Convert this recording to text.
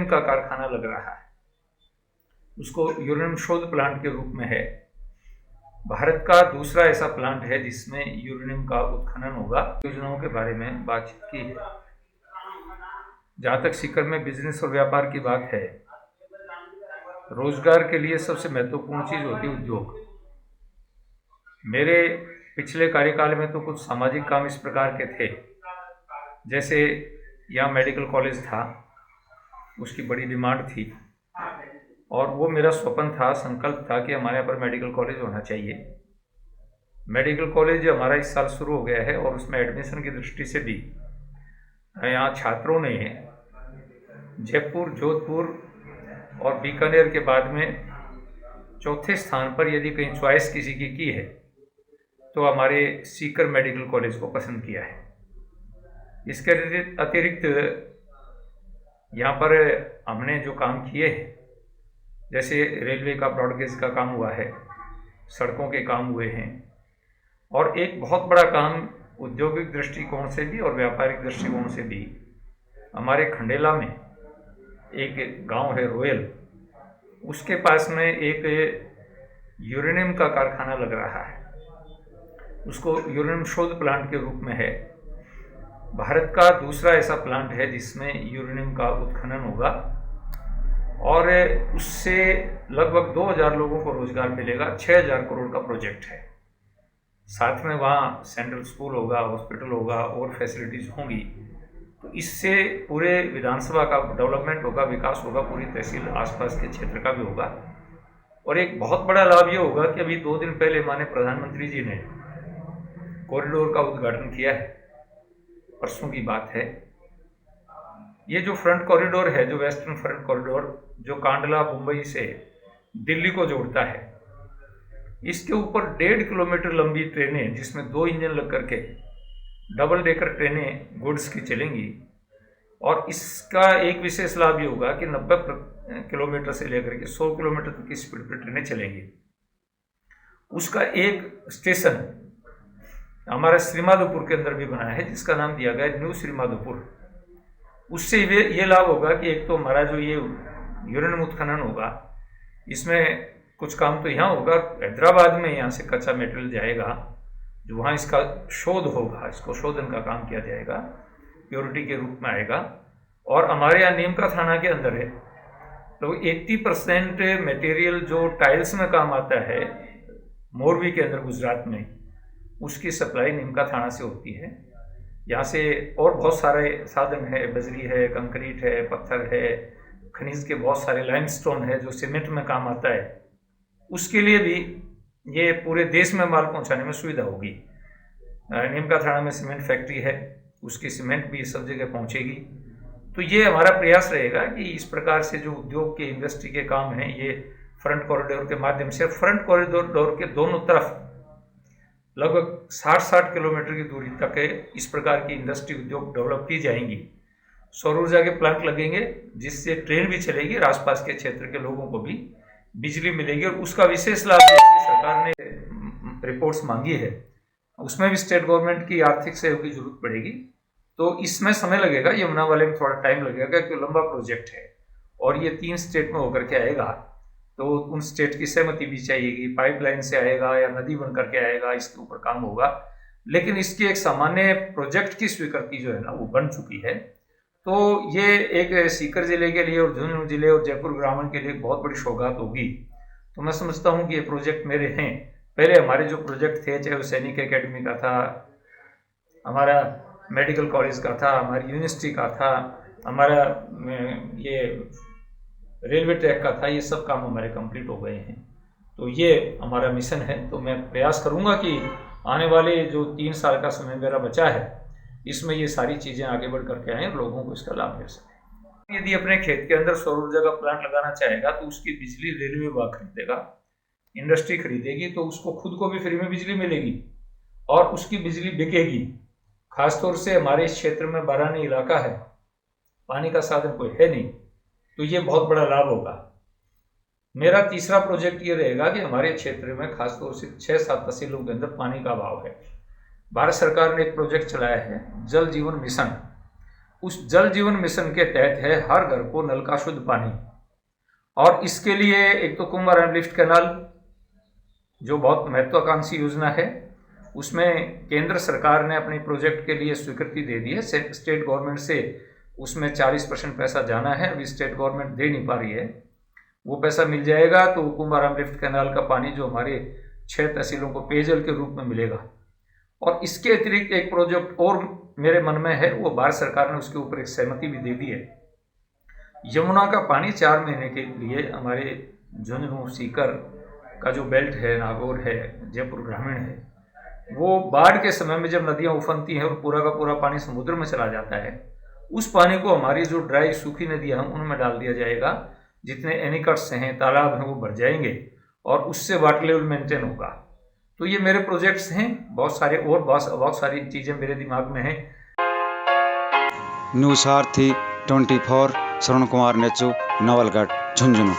Uranium का कारखाना लग रहा है, उसको यूरेनियम शोध प्लांट के रूप में है। भारत का दूसरा ऐसा प्लांट है जिसमें यूरेनियम का उत्खनन होगा। योजनाओं के बारे में बातचीत की है। जहाँ तक सीकर में बिजनेस और व्यापार की बात है, रोजगार के लिए सबसे महत्वपूर्ण चीज होती है उद्योग। मेरे पिछले कार्यकाल में तो कुछ सामाजिक काम इस प्रकार के थे, जैसे यहाँ मेडिकल कॉलेज था, उसकी बड़ी डिमांड थी और वो मेरा स्वप्न था, संकल्प था कि हमारे यहाँ पर मेडिकल कॉलेज होना चाहिए। मेडिकल कॉलेज हमारा इस साल शुरू हो गया है और उसमें एडमिशन की दृष्टि से भी यहाँ छात्रों ने जयपुर, जोधपुर और बीकानेर के बाद में चौथे स्थान पर यदि कहीं चॉइस किसी की है तो हमारे सीकर मेडिकल कॉलेज को पसंद किया है। इसके अतिरिक्त यहाँ पर हमने जो काम किए हैं, जैसे रेलवे का ब्रॉडगेज का काम हुआ है, सड़कों के काम हुए हैं और एक बहुत बड़ा काम औद्योगिक दृष्टिकोण से भी और व्यापारिक दृष्टिकोण से भी हमारे खंडेला में एक गांव है रोयल, उसके पास में एक यूरेनियम का कारखाना लग रहा है, उसको यूरेनियम शोध प्लांट के रूप में है। भारत का दूसरा ऐसा प्लांट है जिसमें यूरेनियम का उत्खनन होगा और उससे लगभग 2000 लोगों को रोजगार मिलेगा। 6000 करोड़ का प्रोजेक्ट है। साथ में वहाँ सेंट्रल स्कूल होगा, हॉस्पिटल होगा और फैसिलिटीज होंगी। तो इससे पूरे विधानसभा का डेवलपमेंट होगा, विकास होगा, पूरी तहसील आसपास के क्षेत्र का भी होगा। और एक बहुत बड़ा लाभ ये होगा कि अभी 2 दिन पहले माननीय प्रधानमंत्री जी ने कॉरिडोर का उद्घाटन किया है, परसों की बात है। ये जो फ्रंट कॉरिडोर है, जो वेस्टर्न फ्रंट कॉरिडोर, जो कांडला मुंबई से दिल्ली को जोड़ता है, इसके ऊपर 1.5 किलोमीटर लंबी ट्रेनें, जिसमें 2 इंजन लग करके डबल डेकर ट्रेनें गुड्स की चलेंगी। और इसका एक विशेष लाभ ये होगा कि 90 किलोमीटर से लेकर के 100 किलोमीटर तक की स्पीड पर ट्रेनें चलेंगी। उसका एक स्टेशन हमारा श्रीमाधोपुर के अंदर भी बना है, जिसका नाम दिया गया न्यू श्रीमाधोपुर। उससे ये लाभ होगा कि एक तो हमारा जो ये यूरेनियम उत्खनन होगा, इसमें कुछ काम तो यहाँ होगा, हैदराबाद में यहाँ से कच्चा मटेरियल जाएगा, जो वहाँ इसका शोध होगा, इसको शोधन का काम किया जाएगा, प्योरिटी के रूप में आएगा। और हमारे यहाँ नीमका थाना के अंदर है, तो 80% मटेरियल जो टाइल्स में काम आता है मोरबी के अंदर गुजरात में, उसकी सप्लाई नीमका थाना से होती है। यहाँ से और बहुत सारे साधन है, बजरी है, कंक्रीट है, पत्थर है, खनिज के बहुत सारे, लाइमस्टोन है जो सीमेंट में काम आता है, उसके लिए भी ये पूरे देश में माल पहुंचाने में सुविधा होगी। नीमका थाना में सीमेंट फैक्ट्री है, उसकी सीमेंट भी सब जगह पहुंचेगी। तो ये हमारा प्रयास रहेगा कि इस प्रकार से जो उद्योग के, इंडस्ट्री के काम हैं, ये फ्रंट कॉरिडोर के माध्यम से, फ्रंट कॉरिडोर के दोनों तरफ लगभग 60 किलोमीटर की दूरी तक इस प्रकार की इंडस्ट्री, उद्योग डेवलप की जाएंगी। सौर ऊर्जा के प्लांट लगेंगे, जिससे ट्रेन भी चलेगी और आसपास के क्षेत्र के लोगों को भी बिजली मिलेगी। और उसका विशेष लाभ सरकार ने रिपोर्ट्स मांगी है, उसमें भी स्टेट गवर्नमेंट की आर्थिक सहयोग की जरूरत पड़ेगी। तो इसमें समय लगेगा, यमुना वाले में थोड़ा टाइम लगेगा क्योंकि लंबा प्रोजेक्ट है और ये 3 स्टेट में होकर के आएगा, तो उन स्टेट की सहमति भी चाहिएगी। पाइपलाइन से आएगा या नदी बन करके आएगा, इसके ऊपर काम होगा। लेकिन इसकी एक सामान्य प्रोजेक्ट की स्वीकृति जो है ना, वो बन चुकी है। तो ये एक सीकर जिले के लिए और झुंझुनू जिले और जयपुर ग्रामीण के लिए बहुत बड़ी सौगात होगी। तो मैं समझता हूँ कि ये प्रोजेक्ट मेरे हैं। पहले हमारे जो प्रोजेक्ट थे, चाहे वो सैनिक एकेडमी का था, हमारा मेडिकल कॉलेज का था, हमारी यूनिवर्सिटी का था, हमारा ये रेलवे ट्रैक का था, ये सब काम हमारे कंप्लीट हो गए हैं। तो ये हमारा मिशन है। तो मैं प्रयास करूँगा कि आने वाले जो 3 साल का समय मेरा बचा है, इसमें ये सारी चीज़ें आगे बढ़ करके आएँ और लोगों को इसका लाभ मिल सके। यदि अपने खेत के अंदर सौर ऊर्जा का प्लांट लगाना चाहेगा तो उसकी बिजली रेलवे विभाग खरीदेगा, इंडस्ट्री खरीदेगी, तो उसको खुद को भी फ्री में बिजली मिलेगी और उसकी बिजली बिकेगी। खासतौर से हमारे इस क्षेत्र में बारानी इलाका है, पानी का साधन कोई है नहीं, तो ये बहुत बड़ा लाभ होगा। मेरा तीसरा प्रोजेक्ट ये रहेगा कि हमारे क्षेत्र में खासतौर से 6-7 तहसीलों के अंदर पानी का अभाव है। भारत सरकार ने एक प्रोजेक्ट चलाया है, जल जीवन मिशन। उस जल जीवन मिशन के तहत है हर घर को नल का शुद्ध पानी। और इसके लिए एक तो कुंभाराम लिफ्ट कैनाल जो बहुत महत्वाकांक्षी योजना है, उसमें केंद्र सरकार ने अपने प्रोजेक्ट के लिए स्वीकृति दे दी है। स्टेट गवर्नमेंट से उसमें 40% पैसा जाना है, अभी स्टेट गवर्नमेंट दे नहीं पा रही है। वो पैसा मिल जाएगा तो कुंभाराम लिफ्ट कैनाल का पानी जो हमारे 6 तहसीलों को पेयजल के रूप में मिलेगा। और इसके अतिरिक्त एक प्रोजेक्ट और मेरे मन में है, वो भारत सरकार ने उसके ऊपर एक सहमति भी दे दी है। यमुना का पानी 4 महीने के लिए हमारे झुंझुनू सीकर का जो बेल्ट है, नागौर है, जयपुर ग्रामीण है, वो बाढ़ के समय में जब नदियां उफनती हैं और पूरा का पूरा पानी समुद्र में चला जाता है, उस पानी को हमारी जो ड्राई सूखी नदियां हैं उनमें डाल दिया जाएगा। जितने एनीकट्स हैं, तालाब हैं, वो भर जाएंगे और उससे वाटर लेवल मेंटेन होगा। तो ये मेरे प्रोजेक्ट्स हैं, बहुत सारे और बहुत सारी चीज़ें मेरे दिमाग में हैं। न्यूज सारथी 24 श्रवण कुमार नेचू, नवलगढ़, झुंझुनू।